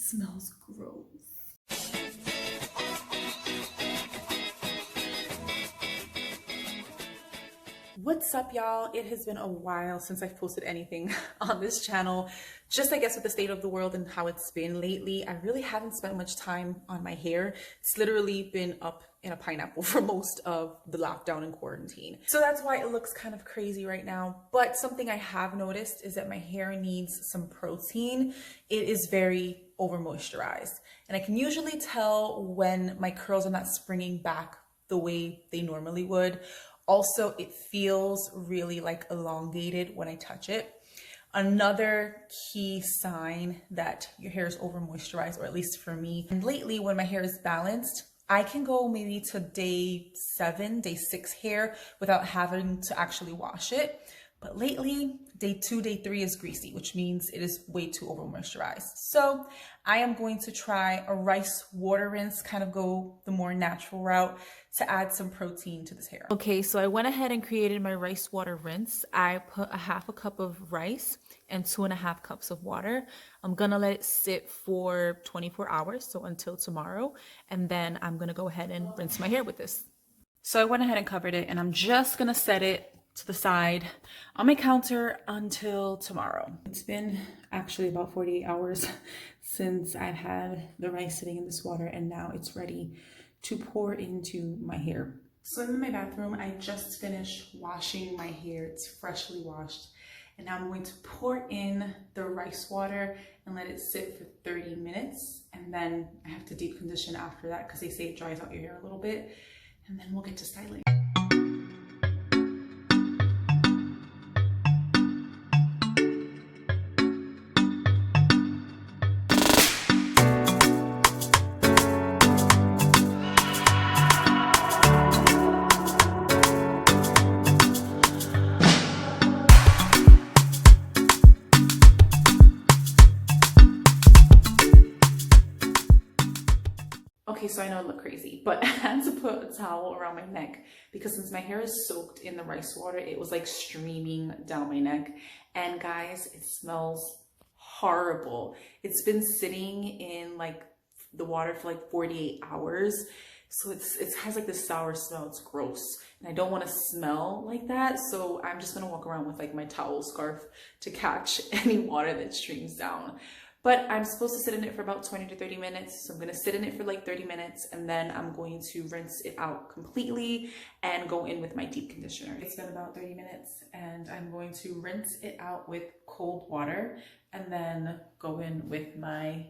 smells gross. What's up, y'all? It has been a while since I've posted anything on this channel. Just, I guess, with the state of the world and how it's been lately, I really haven't spent much time on my hair. It's literally been up in a pineapple for most of the lockdown and quarantine. So that's why it looks kind of crazy right now. But something I have noticed is that my hair needs some protein. It is very over moisturized. And I can usually tell when my curls are not springing back the way they normally would. Also, it feels really like elongated when I touch it. Another key sign that your hair is over moisturized, or at least for me. And lately, when my hair is balanced, I can go maybe to day 7, day 6 hair without having to actually wash it. But lately, day 2, day 3 is greasy, which means it is way too over moisturized. So I am going to try a rice water rinse, kind of go the more natural route to add some protein to this hair. Okay, so I went ahead and created my rice water rinse. I put a half a cup of rice and 2.5 cups of water. I'm gonna let it sit for 24 hours, so until tomorrow. And then I'm gonna go ahead and rinse my hair with this. So I went ahead and covered it, and I'm just gonna set it to the side on my counter until tomorrow. It's been actually about 48 hours since I've had the rice sitting in this water, and now it's ready to pour into my hair. So I'm in my bathroom. I just finished washing my hair. It's freshly washed. And now I'm going to pour in the rice water and let it sit for 30 minutes. And then I have to deep condition after that because they say it dries out your hair a little bit. And then we'll get to styling. Okay, so I know I look crazy, but I had to put a towel around my neck because since my hair is soaked in the rice water, it was like streaming down my neck. And guys, it smells horrible. It's been sitting in like the water for like 48 hours. So it has like this sour smell. It's gross. And I don't want to smell like that. So I'm just going to walk around with like my towel scarf to catch any water that streams down. But I'm supposed to sit in it for about 20 to 30 minutes. So I'm gonna sit in it for like 30 minutes and then I'm going to rinse it out completely and go in with my deep conditioner. It's been about 30 minutes and I'm going to rinse it out with cold water and then go in with my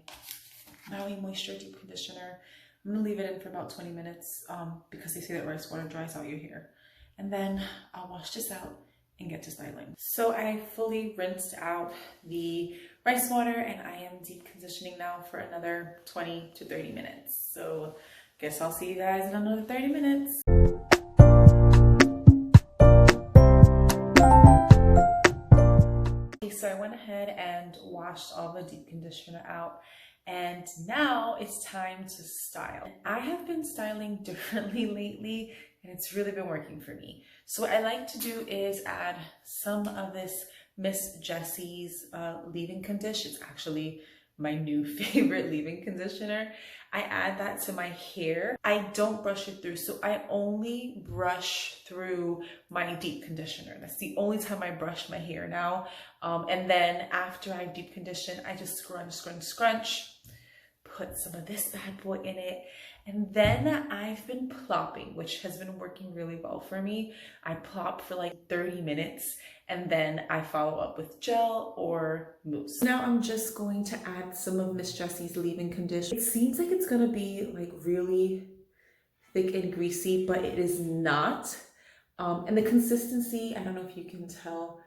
Maui Moisture Deep Conditioner. I'm gonna leave it in for about 20 minutes because they say that rice water dries out your hair. And then I'll wash this out and get to styling. So I fully rinsed out the rice water and I am deep conditioning now for another 20 to 30 minutes. So guess I'll see you guys in another 30 minutes. Okay, so I went ahead and washed all the deep conditioner out. And now it's time to style. I have been styling differently lately and it's really been working for me. So what I like to do is add some of this Miss Jessies leave-in Condish. It's actually my new favorite leave-in conditioner. I add that to my hair. I don't brush it through, so I only brush through my deep conditioner. That's the only time I brush my hair now. And then after I deep condition, I just scrunch, put some of this bad boy in it. And then I've been plopping, which has been working really well for me. I plop for like 30 minutes and then I follow up with gel or mousse. Now I'm just going to add some of Miss Jessie's leave-in conditioner. It seems like it's gonna be like really thick and greasy, but it is not. And the consistency, I don't know if you can tell,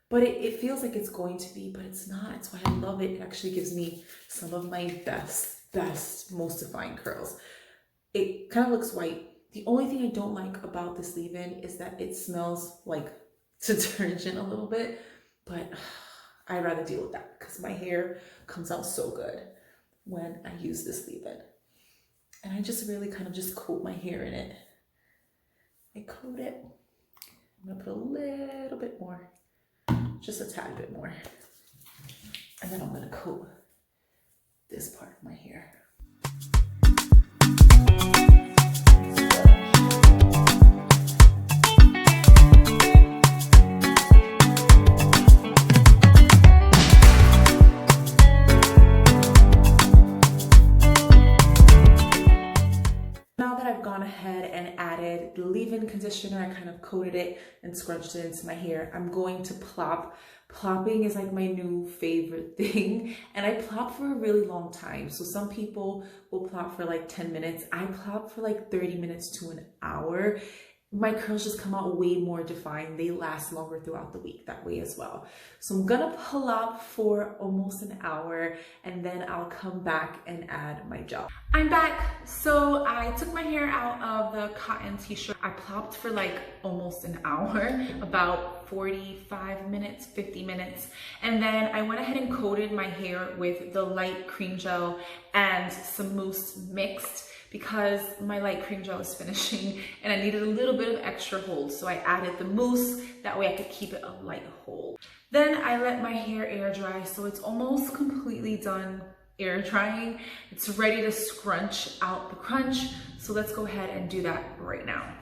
but it feels like it's going to be, but it's not. That's why I love it. It actually gives me some of my best, most defined curls. It kind of looks white. The only thing I don't like about this leave-in is that it smells like detergent a little bit, but I'd rather deal with that because my hair comes out so good when I use this leave-in. And I just really kind of just coat my hair in it. I coat it. I'm gonna put a little bit more, just a tad bit more. And then I'm gonna coat this part. of my hair. Now that I've gone ahead and added the leave-in conditioner, I kind of coated it and scrunched it into my hair, I'm going to plop. Plopping is like my new favorite thing, and I plop for a really long time. So some people will plop for like 10 minutes. I plop for like 30 minutes to an hour. My curls just come out way more defined. They last longer throughout the week that way as well. So I'm gonna plop for almost an hour, and then I'll come back and add my gel. I'm back. So I took my hair out of the cotton t-shirt. I plopped for like almost an hour, about 45 minutes, 50 minutes. And then I went ahead and coated my hair with the light cream gel and some mousse mixed, because my light cream gel is finishing and I needed a little bit of extra hold. So I added the mousse, that way I could keep it a light hold. Then I let my hair air dry, so it's almost completely done air drying. It's ready to scrunch out the crunch. So let's go ahead and do that right now.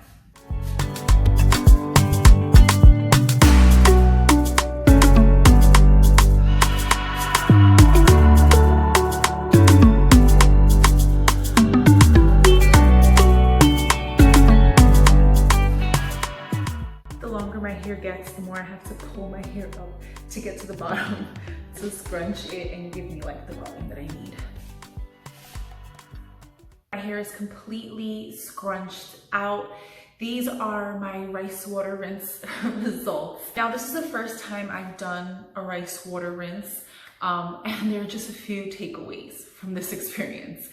Gets, the more I have to pull my hair up to get to the bottom to scrunch it and give me like the volume that I need. My hair is completely scrunched out. These are my rice water rinse results. Now this is the first time I've done a rice water rinse, and there are just a few takeaways from this experience.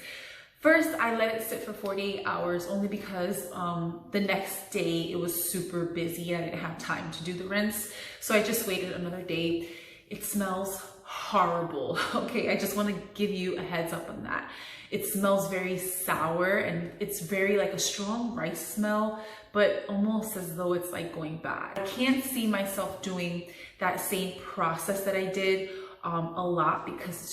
First, I let it sit for 48 hours only because the next day it was super busy and I didn't have time to do the rinse. So I just waited another day. It smells horrible. Okay, I just want to give you a heads up on that. It smells very sour and it's very like a strong rice smell, but almost as though it's like going bad. I can't see myself doing that same process that I did a lot, because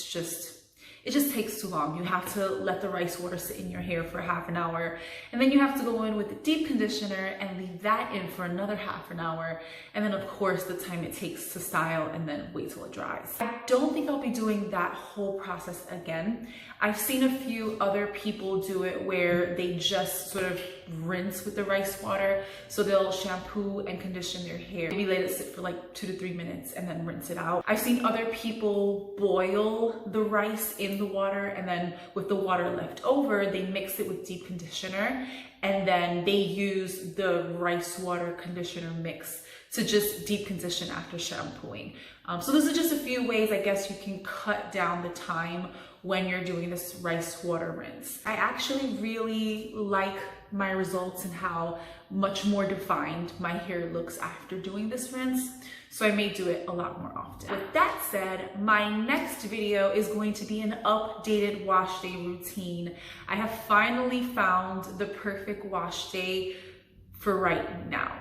it just takes too long. You have to let the rice water sit in your hair for half an hour, and then you have to go in with the deep conditioner and leave that in for another half an hour, and then of course the time it takes to style, and then wait till it dries. I don't think I'll be doing that whole process again. I've seen a few other people do it where they just sort of rinse with the rice water. So they'll shampoo and condition their hair, maybe let it sit for like 2 to 3 minutes and then rinse it out. I've seen other people boil the rice in the water, and then with the water left over, they mix it with deep conditioner, and then they use the rice water conditioner mix to just deep condition after shampooing. So those are just a few ways I guess you can cut down the time when you're doing this rice water rinse. I actually really like my results and how much more defined my hair looks after doing this rinse. So I may do it a lot more often. With that said, my next video is going to be an updated wash day routine. I have finally found the perfect wash day for right now.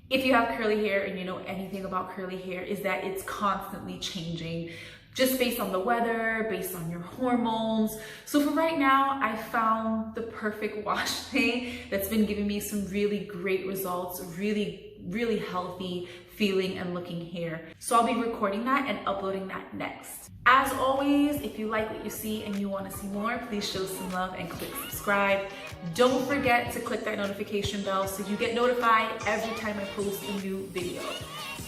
If you have curly hair and you know anything about curly hair, is that it's constantly changing, just based on the weather, based on your hormones. So for right now, I found the perfect wash day that's been giving me some really great results, really healthy feeling and looking hair. So I'll be recording that and uploading that next. As always, if you like what you see and you want to see more, please show some love and click subscribe. Don't forget to click that notification bell so you get notified every time I post a new video.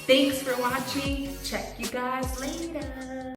Thanks for watching. Check you guys later.